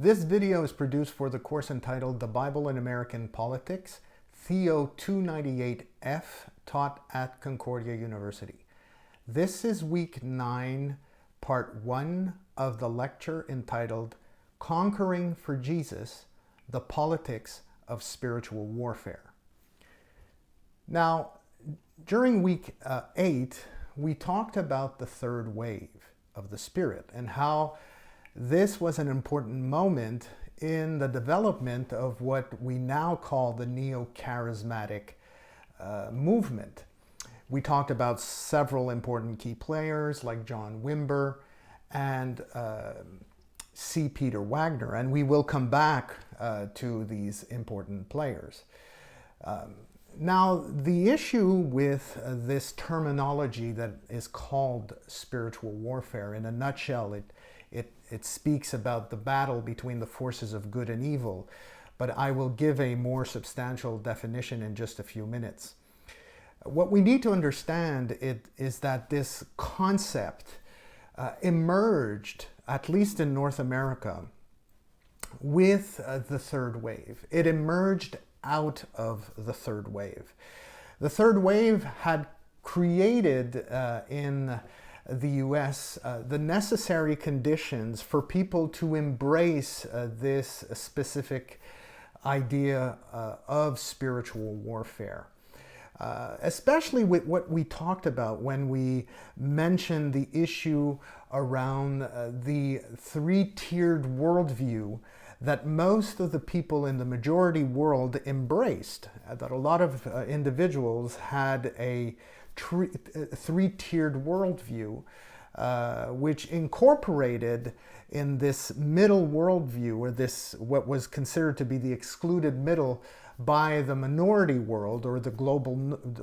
This video is produced for the course entitled The Bible in American Politics, Theo 298F, taught at Concordia University. This is week 9, part 1 of the lecture entitled Conquering for Jesus, the Politics of Spiritual Warfare. Now, during week 8, we talked about the third wave of the Spirit and how this was an important moment in the development of what we now call the Neocharismatic movement. We talked about several important key players like John Wimber and C. Peter Wagner, and we will come back to these important players. Now, the issue with this terminology that is called spiritual warfare, in a nutshell, it speaks about the battle between the forces of good and evil, but I will give a more substantial definition in just a few minutes. What we need to understand is that this concept emerged, at least in North America, with the third wave. It emerged out of the third wave. The third wave had created in the US the necessary conditions for people to embrace this specific idea of spiritual warfare. Especially with what we talked about when we mentioned the issue around the three-tiered worldview that most of the people in the majority world embraced, that a lot of individuals had a three-tiered worldview, which incorporated in this middle worldview, or this what was considered to be the excluded middle by the minority world, or the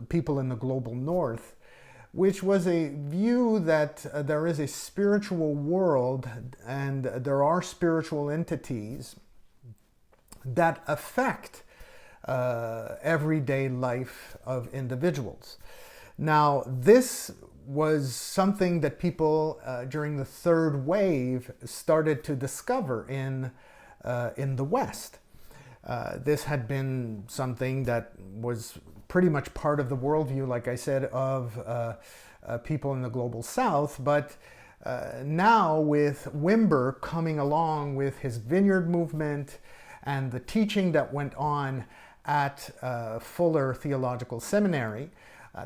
people in the global north, which was a view that there is a spiritual world and there are spiritual entities that affect everyday life of individuals. Now, this was something that people during the third wave started to discover in the West. This had been something that was pretty much part of the worldview, like I said, of people in the global South. But now with Wimber coming along with his Vineyard movement and the teaching that went on at Fuller Theological Seminary,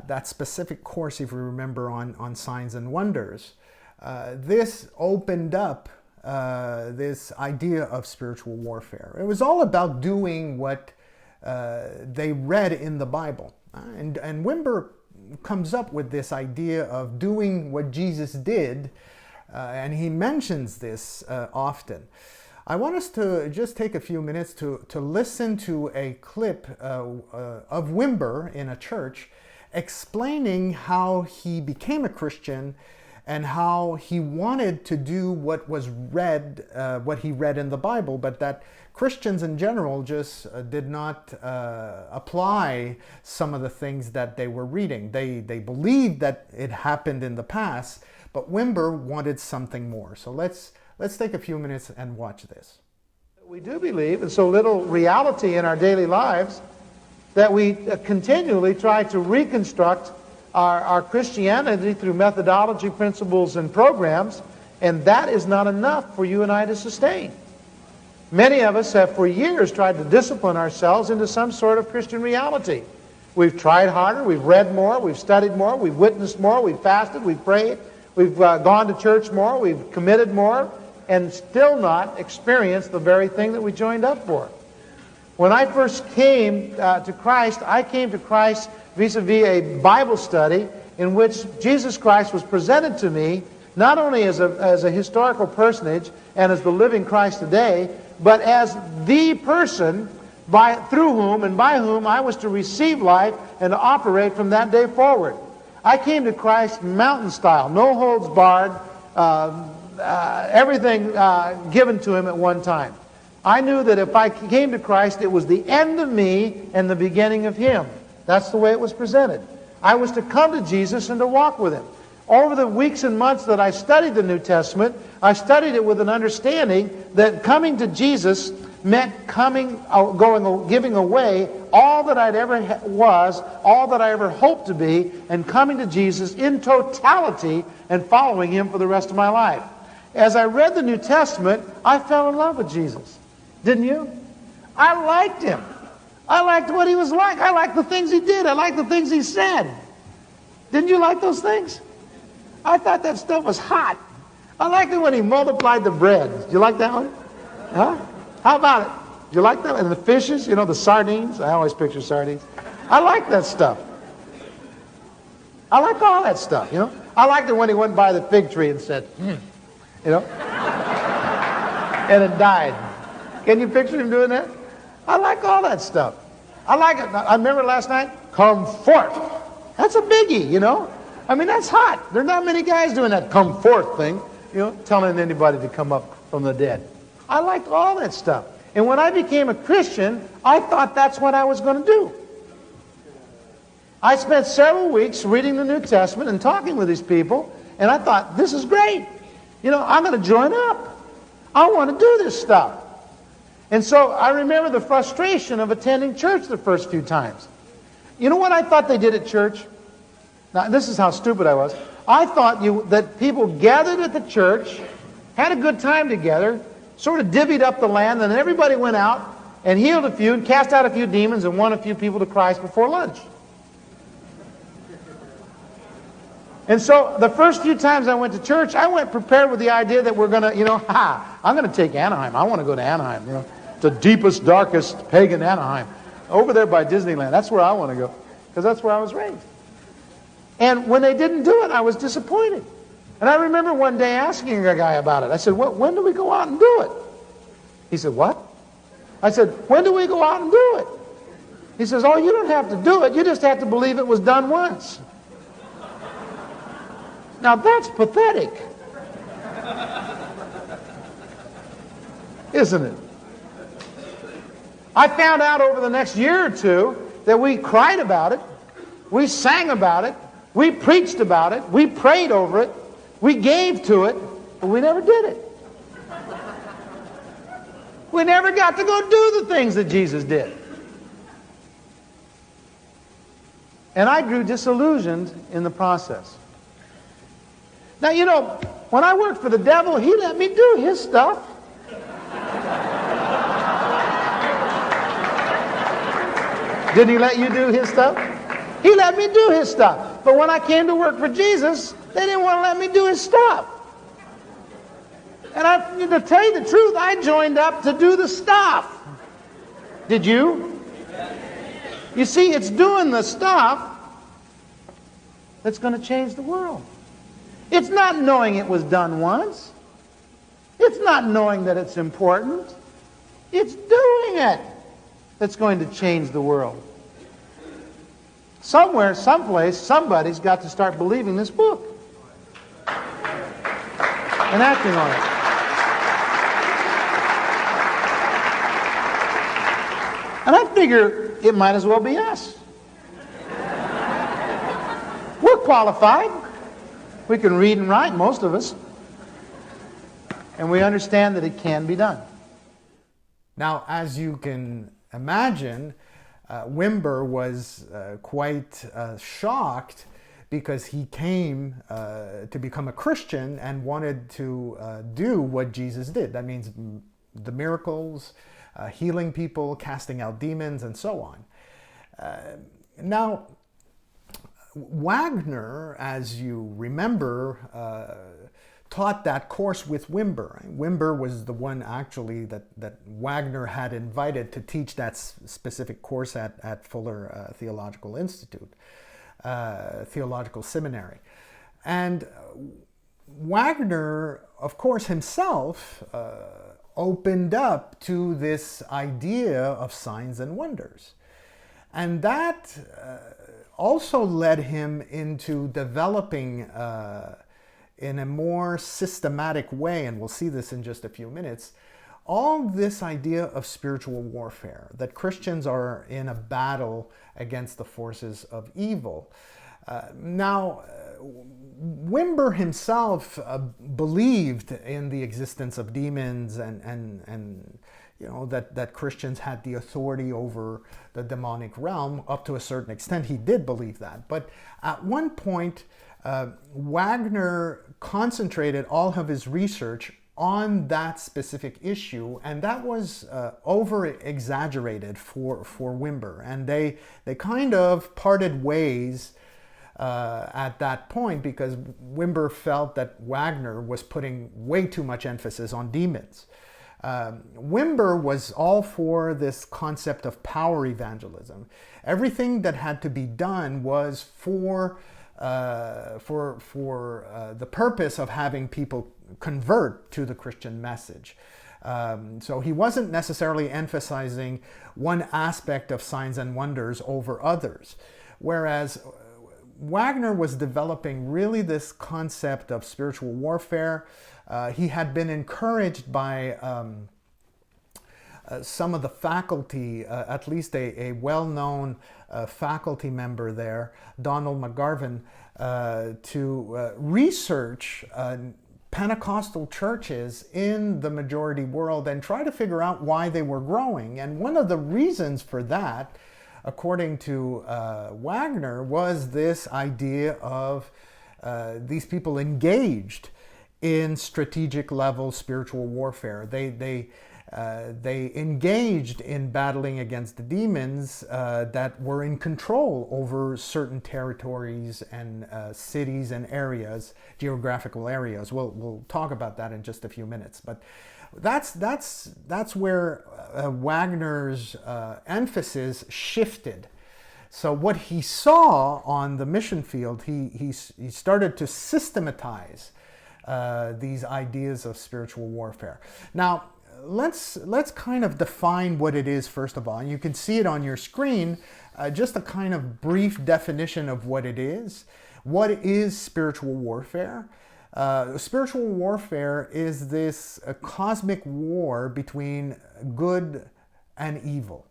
that specific course, if you remember, on signs and wonders, this opened up this idea of spiritual warfare. It was all about doing what they read in the Bible. And Wimber comes up with this idea of doing what Jesus did, and he mentions this often. I want us to just take a few minutes to listen to a clip of Wimber in a church explaining how he became a Christian and how he wanted to do what was read, what he read in the Bible, but that Christians in general just did not apply some of the things that they were reading. They believed that it happened in the past, but Wimber wanted something more. So let's take a few minutes and watch this. We do believe in so little reality in our daily lives that we continually try to reconstruct our Christianity through methodology, principles, and programs, and that is not enough for you and I to sustain. Many of us have for years tried to discipline ourselves into some sort of Christian reality. We've tried harder, we've read more, we've studied more, we've witnessed more, we've fasted, we've prayed, we've gone to church more, we've committed more, and still not experienced the very thing that we joined up for. When I first came to Christ, I came to Christ vis-a-vis a Bible study in which Jesus Christ was presented to me not only as a historical personage and as the living Christ today, but as the person through whom and by whom I was to receive life and to operate from that day forward. I came to Christ mountain style, no holds barred, everything given to him at one time. I knew that if I came to Christ, it was the end of me and the beginning of him. That's the way it was presented. I was to come to Jesus and to walk with him. over the weeks and months that I studied the New Testament, I studied it with an understanding that coming to Jesus meant giving away all that I'd ever was, all that I ever hoped to be, and coming to Jesus in totality and following Him for the rest of my life. As I read the New Testament, I fell in love with Jesus. Didn't you? I liked Him. I liked what He was like. I liked the things He did. I liked the things He said. Didn't you like those things? I thought that stuff was hot. I liked it when He multiplied the bread. Did you like that one? Huh? How about it? Do you like that? And the fishes, you know, the sardines. I always picture sardines. I like that stuff. I like all that stuff, you know. I liked it when He went by the fig tree and said, you know, and it died. Can you picture Him doing that? I like all that stuff. I like it. I remember last night, come forth. That's a biggie, you know. I mean, that's hot. There are not many guys doing that come forth thing, you know, telling anybody to come up from the dead. I liked all that stuff. And when I became a Christian, I thought that's what I was going to do. I spent several weeks reading the New Testament and talking with these people, and I thought, this is great. You know, I'm going to join up. I want to do this stuff. And so I remember the frustration of attending church the first few times. You know what I thought they did at church? Now, this is how stupid I was. I thought that people gathered at the church, had a good time together, sort of divvied up the land, and then everybody went out and healed a few and cast out a few demons and won a few people to Christ before lunch. And so the first few times I went to church, I went prepared with the idea that we're going to, you know, I'm going to take Anaheim. I want to go to Anaheim, you know, the deepest, darkest pagan Anaheim. Over there by Disneyland. That's where I want to go, because that's where I was raised. And when they didn't do it, I was disappointed. And I remember one day asking a guy about it. I said, when do we go out and do it? He said, what? I said, when do we go out and do it? He says, oh, you don't have to do it. You just have to believe it was done once. Now that's pathetic. Isn't it? I found out over the next year or two that we cried about it, we sang about it, we preached about it, we prayed over it, we gave to it, but we never did it. We never got to go do the things that Jesus did. And I grew disillusioned in the process. Now, you know, when I worked for the devil, he let me do his stuff. Didn't he let you do his stuff? He let me do his stuff. But when I came to work for Jesus, they didn't want to let me do his stuff. And to tell you the truth, I joined up to do the stuff. Did you? You see, it's doing the stuff that's going to change the world. It's not knowing it was done once. It's not knowing that it's important. It's doing it that's going to change the world. Somewhere, someplace, somebody's got to start believing this book and acting on it. And I figure it might as well be us. We're qualified. We can read and write, most of us. And we understand that it can be done. Now, as you can imagine, Wimber was quite shocked because he came to become a Christian and wanted to do what Jesus did. That means the miracles, healing people, casting out demons, and so on. Now, Wagner, as you remember, taught that course with Wimber. Wimber was the one actually that Wagner had invited to teach that specific course at Fuller Theological Institute, Theological Seminary. And Wagner, of course, himself opened up to this idea of signs and wonders. And that also led him into developing in a more systematic way, and we'll see this in just a few minutes, all this idea of spiritual warfare, that Christians are in a battle against the forces of evil. Now, Wimber himself believed in the existence of demons and you know, that Christians had the authority over the demonic realm. Up to a certain extent, he did believe that. But at one point, Wagner concentrated all of his research on that specific issue, and that was over-exaggerated for Wimber. And they kind of parted ways at that point, because Wimber felt that Wagner was putting way too much emphasis on demons. Wimber was all for this concept of power evangelism. Everything that had to be done was for the purpose of having people convert to the Christian message. So he wasn't necessarily emphasizing one aspect of signs and wonders over others, whereas Wagner was developing really this concept of spiritual warfare. He had been encouraged by some of the faculty, at least a well-known faculty member there, Donald McGarvin, to research Pentecostal churches in the majority world and try to figure out why they were growing. And one of the reasons for that, according to Wagner, was this idea of these people engaged in strategic level spiritual warfare. They engaged in battling against the demons that were in control over certain territories and cities and areas, geographical areas. We'll talk about that in just a few minutes. But that's where Wagner's emphasis shifted. So what he saw on the mission field, he started to systematize these ideas of spiritual warfare. Now, let's kind of define what it is first of all. And you can see it on your screen, just a kind of brief definition of what it is. What is spiritual warfare? Spiritual warfare is this cosmic war between good and evil,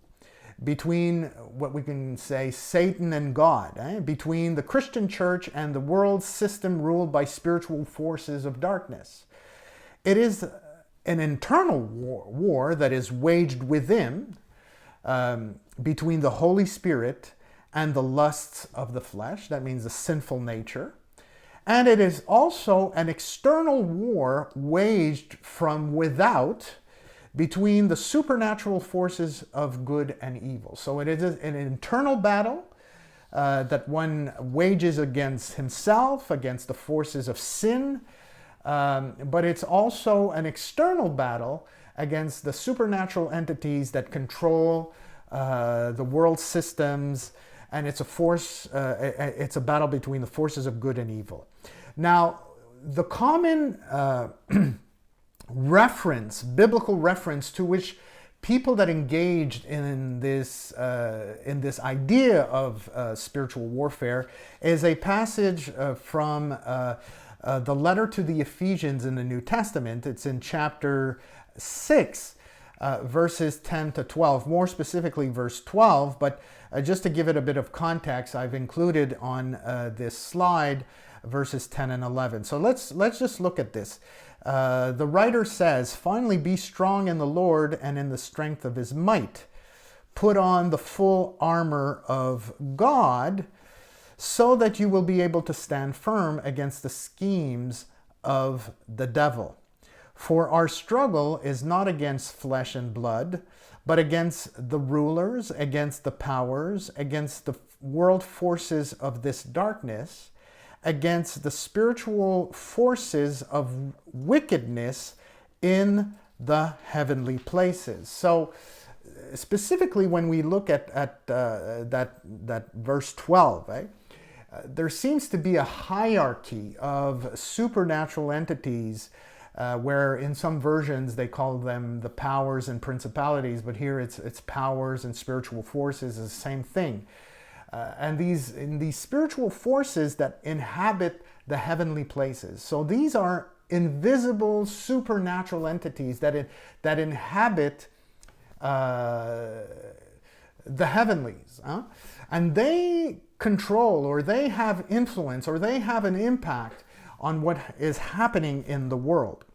between what we can say Satan and God, between the Christian church and the world system ruled by spiritual forces of darkness. It is an internal war that is waged within, between the Holy Spirit and the lusts of the flesh. That means the sinful nature. And it is also an external war waged from without, between the supernatural forces of good and evil. So it is an internal battle that one wages against himself, against the forces of sin, but it's also an external battle against the supernatural entities that control the world systems, and it's a battle between the forces of good and evil. Now, the common biblical reference to which people that engaged in this idea of spiritual warfare is a passage from the letter to the Ephesians in the New Testament. It's in chapter 6, verses 10 to 12, more specifically verse 12, but just to give it a bit of context, I've included on this slide verses 10 and 11. So let's just look at this. The writer says, "Finally be strong in the Lord and in the strength of his might. Put on the full armor of God, so that you will be able to stand firm against the schemes of the devil. For our struggle is not against flesh and blood, but against the rulers, against the powers, against the world forces of this darkness, against the spiritual forces of wickedness in the heavenly places." So specifically when we look at that verse 12, there seems to be a hierarchy of supernatural entities, where in some versions they call them the powers and principalities, but here it's powers and spiritual forces is the same thing. And these spiritual forces that inhabit the heavenly places. So these are invisible supernatural entities that inhabit the heavenlies. And they control, or they have influence, or they have an impact on what is happening in the world.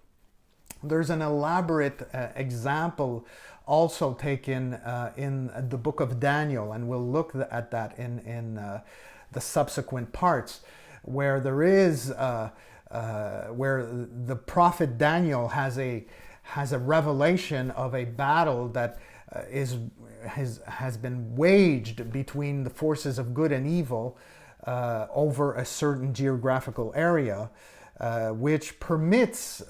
There's an elaborate example also taken in the book of Daniel, and we'll look at that in the subsequent parts, where there is where the prophet Daniel has a revelation of a battle that has been waged between the forces of good and evil over a certain geographical area, which permits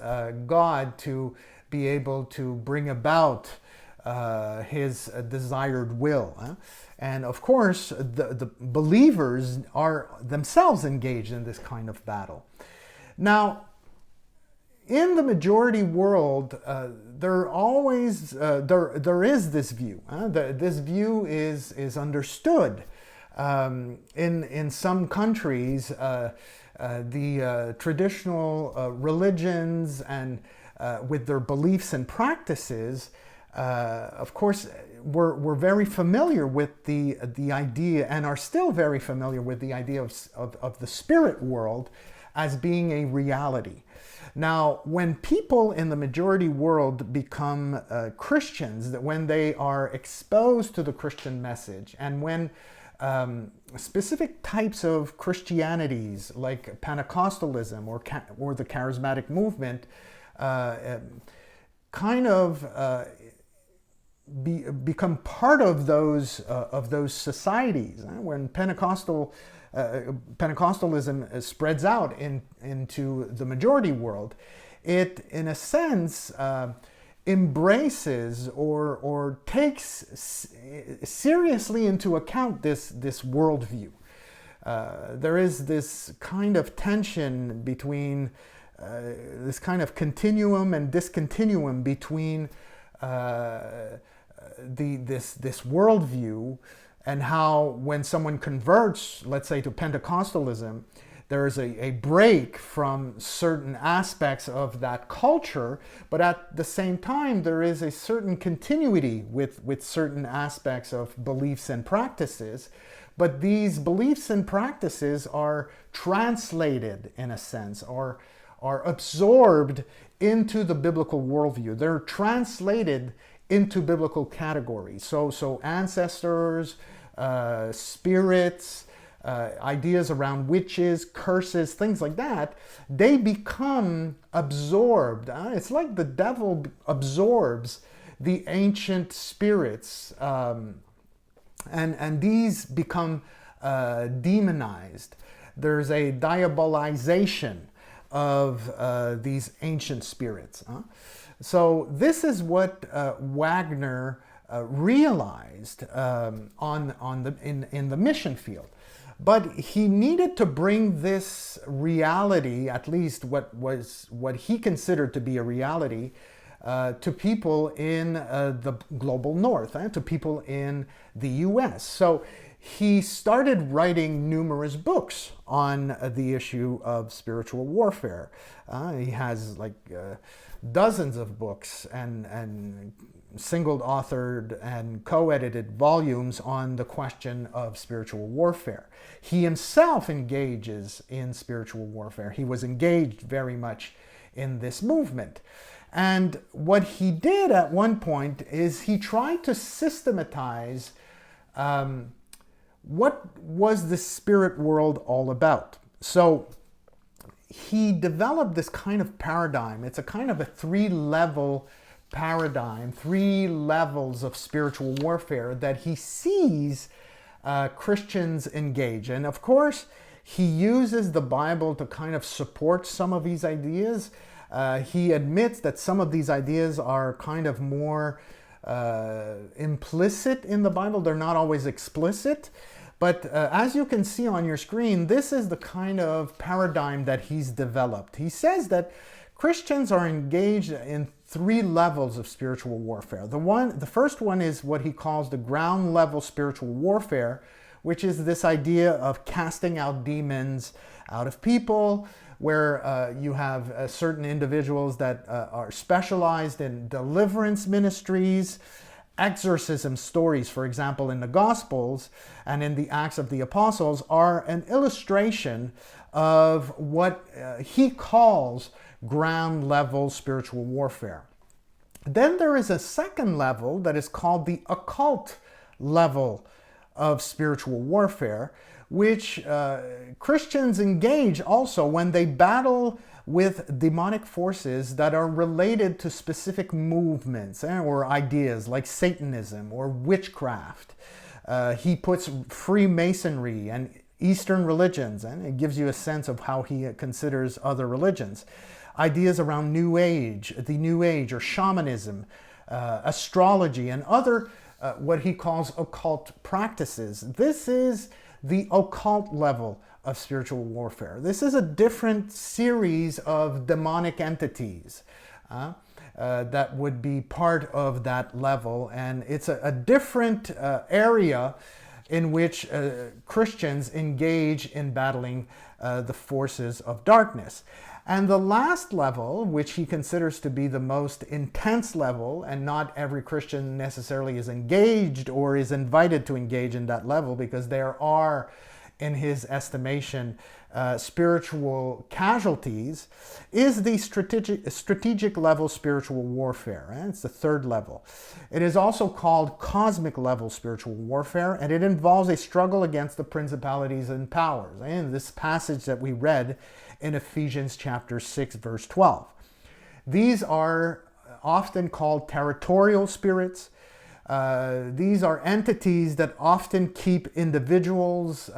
God to be able to bring about his desired will. And of course, the believers are themselves engaged in this kind of battle. Now, in the majority world, there is this view. This view is understood. In some countries, the traditional religions and with their beliefs and practices, of course, we're very familiar with the idea, and are still very familiar with the idea of the spirit world as being a reality. Now, when people in the majority world become Christians, that when they are exposed to the Christian message, and when specific types of Christianities like Pentecostalism or the charismatic movement kind of become part of those societies, when Pentecostalism spreads out into the majority world, it, in a sense, embraces or takes seriously into account this worldview. There is this kind of tension between this kind of continuum and discontinuum between this worldview, and how when someone converts, let's say, to Pentecostalism, there is a break from certain aspects of that culture, but at the same time there is a certain continuity with certain aspects of beliefs and practices. But these beliefs and practices are translated, in a sense, or are absorbed into the biblical worldview. They're translated into biblical categories. So ancestors, spirits, ideas around witches, curses, things like that, they become absorbed. It's like the devil absorbs the ancient spirits, and these become demonized. There's a diabolization of these ancient spirits. So this is what Wagner realized in the mission field. But he needed to bring this reality, at least what he considered to be a reality, to people in the global north, to people in the US. So he started writing numerous books on the issue of spiritual warfare. He has like dozens of books and single-authored and co-edited volumes on the question of spiritual warfare. He himself engages in spiritual warfare. He was engaged very much in this movement. And what he did at one point is he tried to systematize what was the spirit world all about. So he developed this kind of paradigm. It's a kind of a three-level paradigm, 3 levels of spiritual warfare that he sees Christians engage. And of course, he uses the Bible to kind of support some of these ideas. He admits that some of these ideas are kind of more implicit in the Bible. They're not always explicit. But as you can see on your screen, this is the kind of paradigm that he's developed. He says that Christians are engaged in 3 levels of spiritual warfare. The first one is what he calls the ground level spiritual warfare, which is this idea of casting out demons out of people, where you have certain individuals that are specialized in deliverance ministries, exorcism stories, for example, in the Gospels and in the Acts of the Apostles, are an illustration of what he calls ground level spiritual warfare. Then there is a second level that is called the occult level of spiritual warfare, which Christians engage also when they battle with demonic forces that are related to specific movements or ideas like Satanism or witchcraft. He puts Freemasonry and Eastern religions, and it gives you a sense of how he considers other religions. Ideas around New Age, the New Age, or shamanism, astrology, and other what he calls occult practices. This is the occult level of spiritual warfare. This is a different series of demonic entities that would be part of that level, and it's a different area in which Christians engage in battling the forces of darkness. And the last level, which he considers to be the most intense level, and not every Christian necessarily is engaged or is invited to engage in that level, because there are, in his estimation, spiritual casualties, is the strategic level spiritual warfare. And it's the third level. It is also called cosmic level spiritual warfare, and it involves a struggle against the principalities and powers. And this passage that we read in Ephesians chapter 6, verse 12. These are often called territorial spirits. These are entities that often keep individuals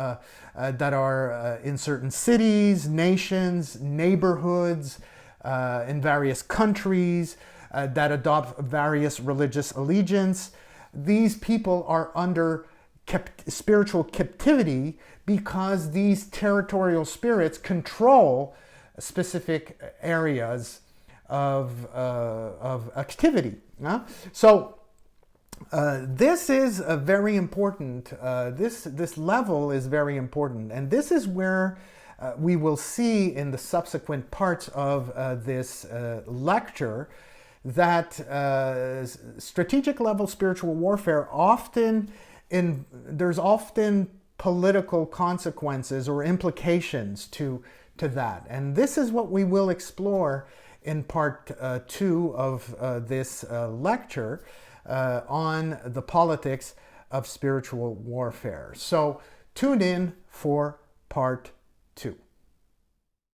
that are in certain cities, nations, neighborhoods, in various countries, that adopt various religious allegiance. These people are under spiritual captivity because these territorial spirits control specific areas of activity. So this is a very important, this level is very important, and this is where we will see in the subsequent parts of this lecture that strategic level spiritual warfare there's often political consequences or implications to that. And this is what we will explore in part 2 of this lecture on the politics of spiritual warfare. So tune in for part 2.